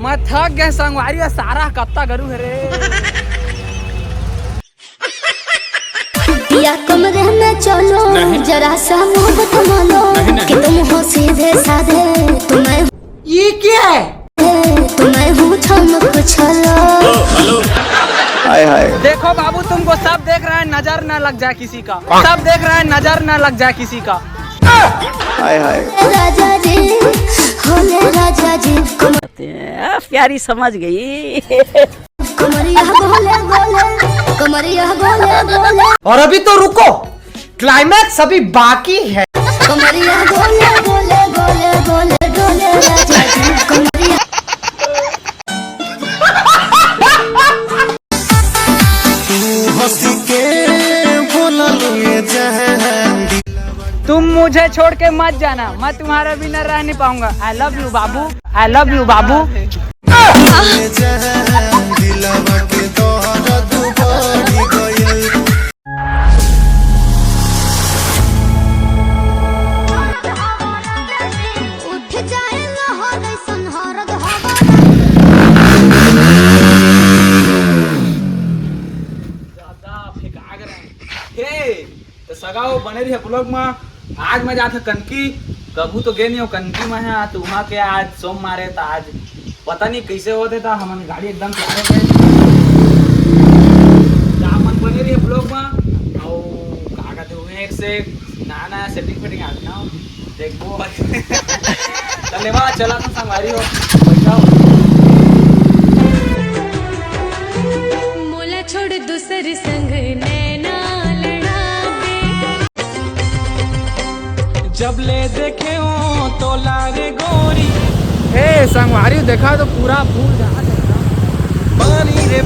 मैं थक गया संगवारी सारा कत्ता करूँ रे। या कमरे में चलो जरा सा मोहब्बत मानो कि तुम हो सीधे साधे तुम्हें ये क्या है तुम्हें हूँ छमक छलो। हाय हाय देखो बाबू तुमको सब देख रहा है, नजर न लग जाए किसी का। सब देख रहा है, नजर न लग जाए किसी का। हाय हाय राजा जी होले राजा जी प्यारी समझ गई। कमरिया बोले बोले कमरिया बोले बोले और अभी तो रुको, क्लाइमैक्स अभी बाकी है। कमरिया बोले बोले बोले बोले बोले राजा जी कमरिया। तुम मुझे छोड़ के मत जाना, मैं तुम्हारे बिना रह नहीं पाऊंगा। आई लव यू बाबू, आई लव यू बाबू। तो सगाओ बने रही है ब्लॉग में। आज मैं जाता कनकी, कबू तो गए नहीं हो कनकी में है। तो वहाँ के आज सोम मारे था, आज पता नहीं कैसे होते था। हमारी गाड़ी एकदम से आए थे मन बने रही है ब्लॉग में। और कहा कहते हुए एक से नया सेटिंग फेटिंग आना देखो। चले वाह चला तुम संगवारी हो बैठा मोला छोड़ दूसर संग नैना जब ले देखे हो तो लागे गोरी। हे संगवारी देखा तो पूरा फूल जा पानी रे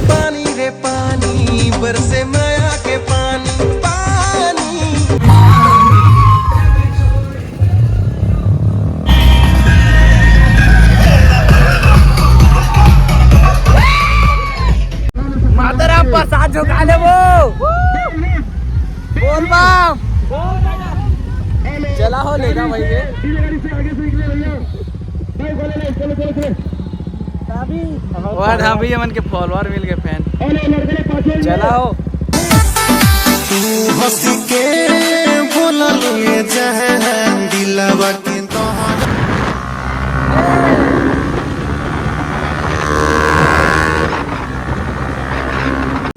पानी बरसे माया के पानी पानी। मातरा साथ झुका ले वो बोल बाम चला हो लेगा भाई ये और हाँ भैया मन के फॉलोअर मिल गए फैन। चला हो हंसी के बोला ले जहां दिलवा के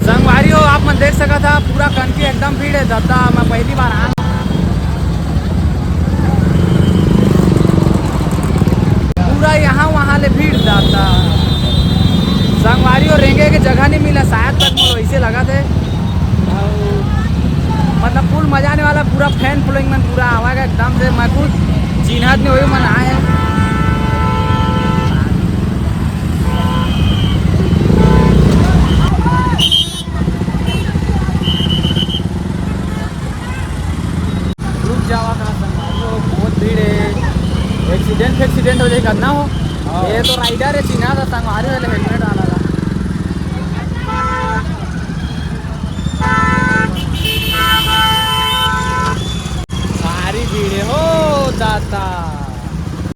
संगवारी हो आप मन देख सका था पूरा कनकी एकदम भीड़ है दादा। मैं पहली बार आ पूरा यहाँ वहाँ ले भीड़ जाता। संगवारी और रेंगे के जगह नहीं मिला शायद तक मुझे वैसे लगा थे। मतलब फुल मजा आने वाला, पूरा फैन फॉलोइंग में पूरा आवागा एकदम से। मैं खुद चिन्हत नहीं हुई मन आए रुक जावा कहाँ संगवारी हो बहुत भीड़ है। एक्सीडेंट हो जाए करना हो। ये तो राइडर है चिन्हा था संगवारी वाले हेलमेट वाला था। सारी भीड़ हो दाता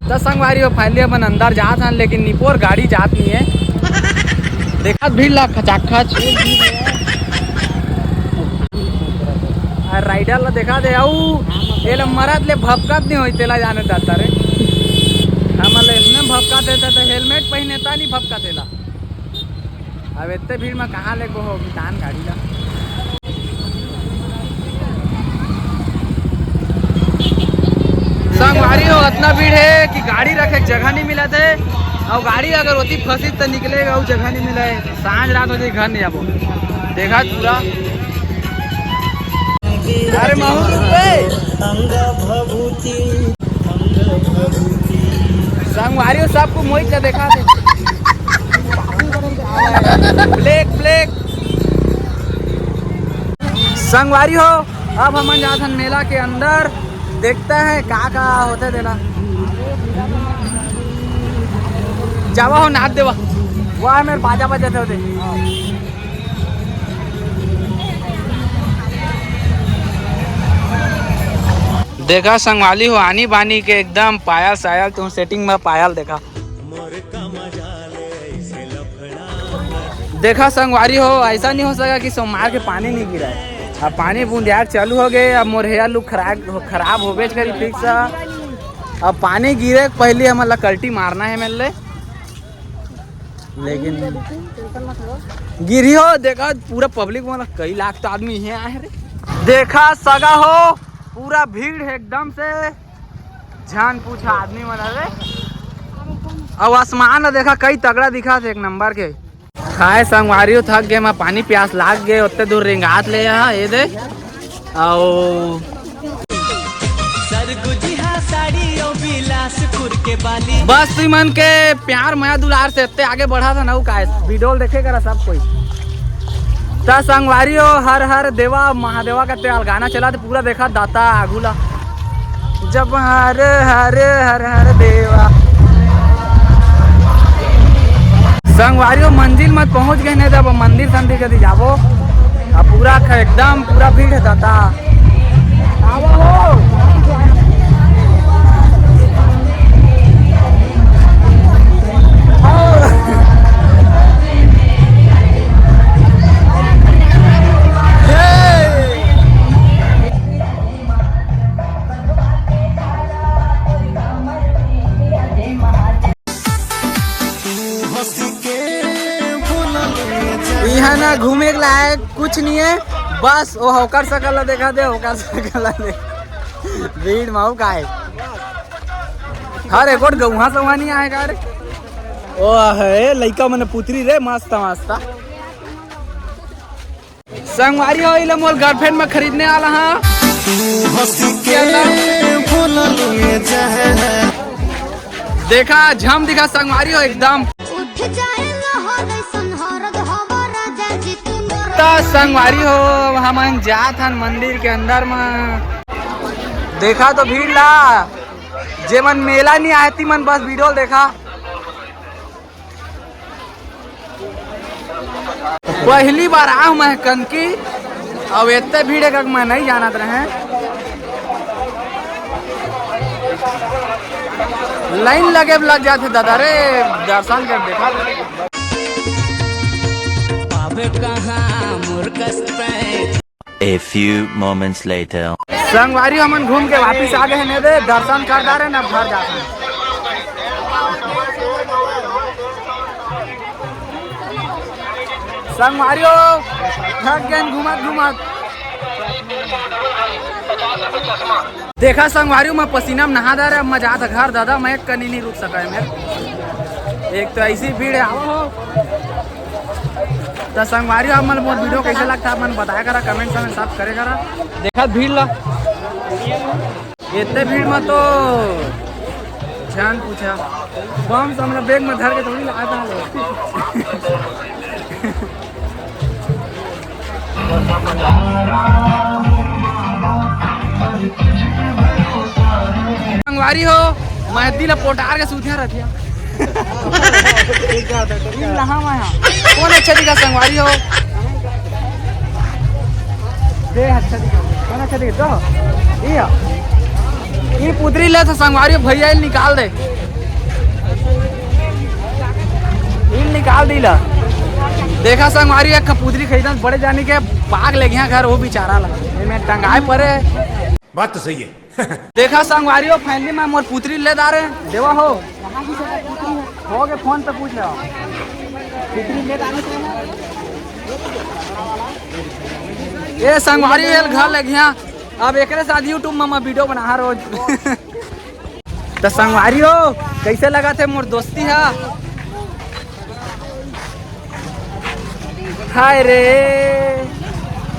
तो संगवारी हो फाइनली अपन अंदर जात हन, लेकिन निपोर गाड़ी जात नहीं है। देखा भीड़ ला खचाखच राइडर ला देखा दे ये मरद ले भपकत नहीं होई तेला जाने जाता रे। हमारे इसमें भपका देता तो हेलमेट पहने था नहीं भपका देला। अब इतने भीड़ में कहाँ ले को हो दान गाड़ी ला। संगवारी हो इतना भीड़ है कि गाड़ी रखे जगह नहीं मिला थे। और गाड़ी अगर होती फंसी तो निकलेगा, वो जगह नहीं मिला है। सांझ रात हो जाए घर नहीं जाबो देखा पूरा। अरे माहौल संगवारी हो सबको मोहित का देखा थे। ब्लैक ब्लैक संगवारी हो अब हम जाथन मेला के अंदर देखता है का होते देना। जावा हो नाच देवा वह मेरे बाजा बजाते होते। देखा संगवाली हो आनी बानी के एकदम पायल सायल तुम सेटिंग में पायल देखा। देखा संगवारी हो, ऐसा नहीं हो सका कि सोमवार के पानी नहीं गिरा है। अब पानी बूंदियार चालू हो गए, अब मोर हेयर लुक खराब हो बेच करी फिक्स। अब पानी गिरे पहले हमारा कल्टी मारना है मेरे, लेकिन गिरी हो। देखा पूरा पब्लिक मतलब कई लाख तो आदमी यहाँ आए रे। देखा सगा हो पूरा भीड़ है एकदम से, जान पूछा आदमी मन रे। अब आसमान देखा कई तगड़ा दिखा थे, एक नंबर के। खाए संगवारी थक गए, मैं पानी प्यास लाग गए, उतने दूर रिंगात ले यहाँ ये दे आओ। बस तुम मन के प्यार माया दुलार से इतने आगे बढ़ा था ना का वीडियो देखे करा सब कोई। तो संगवारी हो हर हर देवा महादेवा का त्याल गाना चला तो पूरा देखा दाता आगुला, जब हर हर हर हर देवा। संगवारी मंजिल मत पहुंच गए नहीं, जब मंदिर संदिर कभी जाबो अब पूरा एकदम पूरा भीड़ है दाता। आवो हो यहाँ ना घूमे के लायक कुछ नहीं है, बस वो होकर सकल देखा दे, होकर सकल दे भीड़ माऊ का है। हर एक गौहा सवा नहीं आएगा रे। ओ है लइका मन पुत्री रे मस्त मस्त। संगवारी हो इला मोर गर्लफ्रेंड में खरीदने वाला हाँ। देखा झम दिखा संगवारी हो एकदम। संगवारी हो हम जात हन मंदिर के अंदर में। देखा तो भीड़ ला, जे मन मेला नहीं आती मन बस वीडियो देखा। पहली बार आऊ मैं कनकी, अब इतने भीड़ है मैं नहीं जानत रहे। लाइन लगे लग जाते दादा रे दर्शन कर देखा। A few moments later. संगवारी हमन घूम के वापिस आ गए ने दे, दर्शन कर जा रहे ना घर जाते। संगवारी हो थक गए घूमत घूमत। देखा संगवारी मैं पसीना में नहा दे रहा, मजा आता घर दादा, मैं कहीं नहीं रुक सका है मेरे। एक तो ऐसी भीड़ है। आओ तो संगवारी हमन मोर वीडियो कैसे लगता है मन बताया करा, कमेंट में सब करे करा। देखा भीड़ ला, इतने भीड़ में तो जान पूछा बम से हमरा बैग में धर के थोड़ी लगाता है। संगवारी हो मैं दिल पोटार के सूतिया रखिया। कौन अच्छा दिखा संगवारी हो? दे अच्छा दिखा, कौन अच्छा दिखा तो ये पुत्री ले तो संगवारी भैया निकाल दे, निकाल दी ला। देखा संगवारी एक पुत्री खरीदा बड़े जाने के पाग ले गया घर, वो बेचारा ला मैं टंगाए पड़े। बात तो सही है। देखा संगवारी हो फैमिली में मोर पुत्री ले दारे देवा हो गए फोन पे पूछ लो ये संगवारी घर लग गया। अब एक साथ यूट्यूब में मैं वीडियो बना रोज। तो संगवारी हो कैसे लगा थे मोर दोस्ती है? हाय रे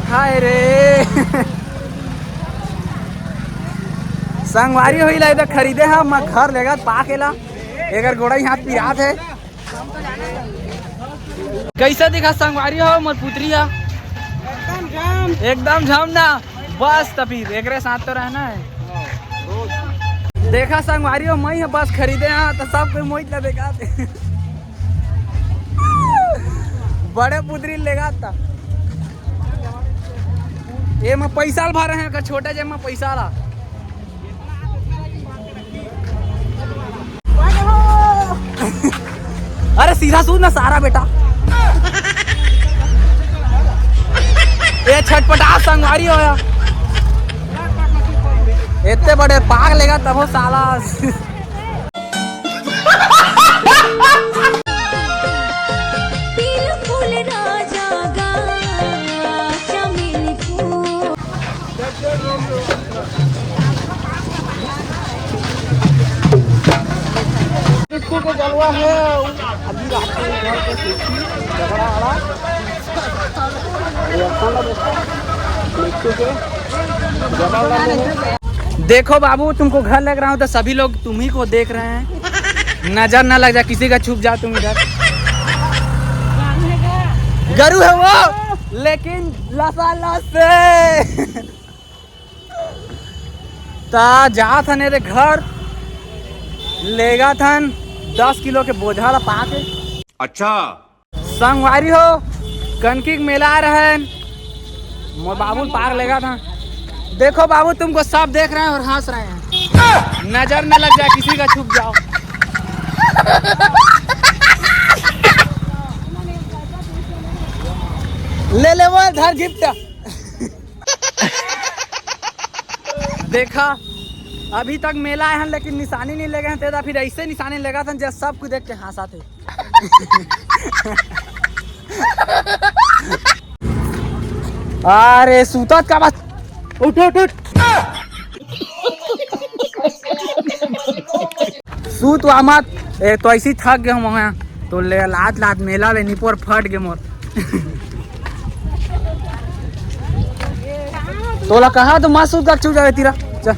हाय रे। संगवारी हो इधर खरीदे है मैं घर लेगा पाकेला एगर गोड़ा हाथ पिरात है। कैसे दिखा संगवारी हो मोर पुत्री है? एकदम झम ना बस तभी एक साथ तो रहना है। देखा संगवारी हो मैं बस खरीदे हैं तो सब कोई मोहित ला देखा बड़े पुत्री लेगा था ये मैं पैसा भर रहे हैं छोटे जे में पैसा ला। अरे सीधा सूद ना सारा बेटा। ये छटपटा संगवारी होया इतने बड़े पाग लेगा तब हो साला पील फूल राजा गा चमेली फूल देखो बाबू तुमको घर लग रहा हूँ तो सभी लोग तुम ही को देख रहे हैं नजर ना लग जाए किसी का छुप जाओ तुम इधर गरु है वो लेकिन लसा से ता जा था मेरे घर लेगा था 10 किलो के बोझा ला पाके अच्छा संगवारी हो कनकी मेला आ रहा है मोर बाबू पार लेगा था देखो बाबू तुमको सब देख रहे हैं और हंस रहे हैं नजर न लग जाए किसी का छुप जाओ ले वो धर गिफ्ट देखा अभी तक मेला आए हैं लेकिन निशानी नहीं लगे हैं तेरा फिर ऐसे निशानी लगा था जब सब कुछ देख के हंसा थे अरे सूतत का बात उठ उठ उठ सूत हुआ मत तो ऐसी थक गए हम वहाँ तो ले लात लात मेला ले निपोर फट गए मोर तोला कहा तो मत सूत का चुप जाए तेरा चल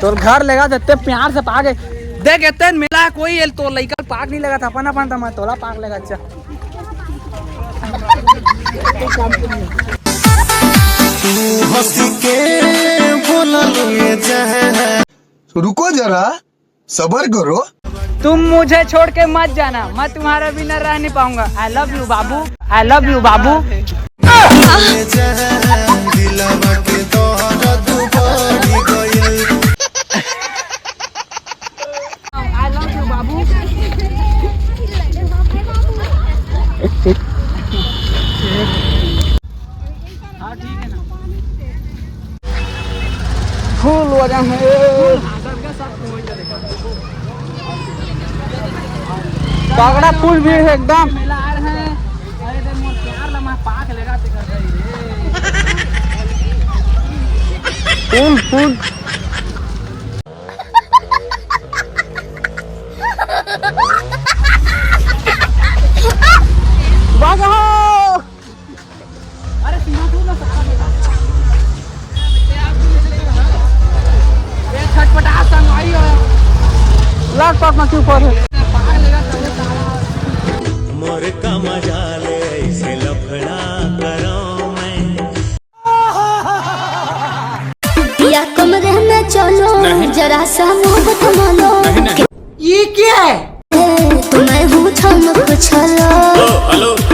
तोर घर लेगा इतने प्यार से पागे देख इतने मेला कोई तो लड़का पाक नहीं लगा था अपन अपन था तोला पाक लगा अच्छा तू हंस के बोला ले जा रुको जरा सबर करो तुम मुझे छोड़ के मत जाना मैं तुम्हारे बिना रह नहीं पाऊंगा आई लव यू बाबू आई लव यू बाबू दिलवा के दर्द बढ़ी गइल आई लव यू बाबू हाँ ठीक है ना फूल वजह है तगड़ा फूल भी है एकदम मेला आ रहे हैं अरे दे मोर प्यार लम्हा पाक लेगा ते कर रही रे फूल भागो अरे सीमा तू ना ये छटपटा संगवारी हो लाख पाक में क्यों पर है मोर का मजा ले ऐसे लफड़ा करो मैं या कमरे में चलो जरा सा मोहब्बत मानो ये क्या है तुम्हें हूँ छमक छलो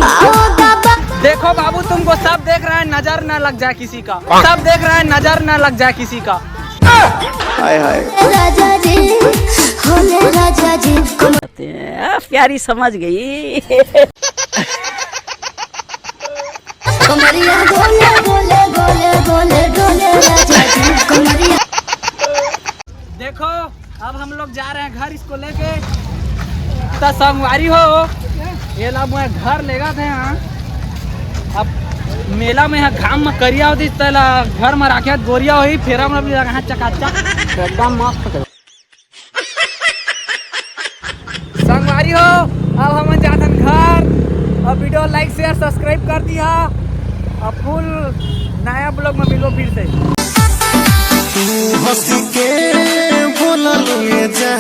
आओ बाबा देखो बाबू तुमको सब देख रहा है नजर न लग जाए किसी का सब देख रहा है नजर न लग जाए किसी का हाय हाय राजा जी होले राजा जी प्यारी समझ गई कमरिया बोले बोले बोले बोले बोले राजा जी कमरिया देखो अब हम लोग जा रहे हैं घर इसको लेके तो संगवारी हो ये लोग मैं घर लेगा थे यहाँ अब मेला में यहाँ घाम में करिया होती तला घर में राखे गोरिया हुई फेरा में भी यहाँ चकाचक एकदम मस्त संगवारी हो अब हम जाते हैं घर और वीडियो लाइक शेयर सब्सक्राइब कर दिया अब फुल नया ब्लॉग में मिलो फिर से तू हंस के बोला ले जा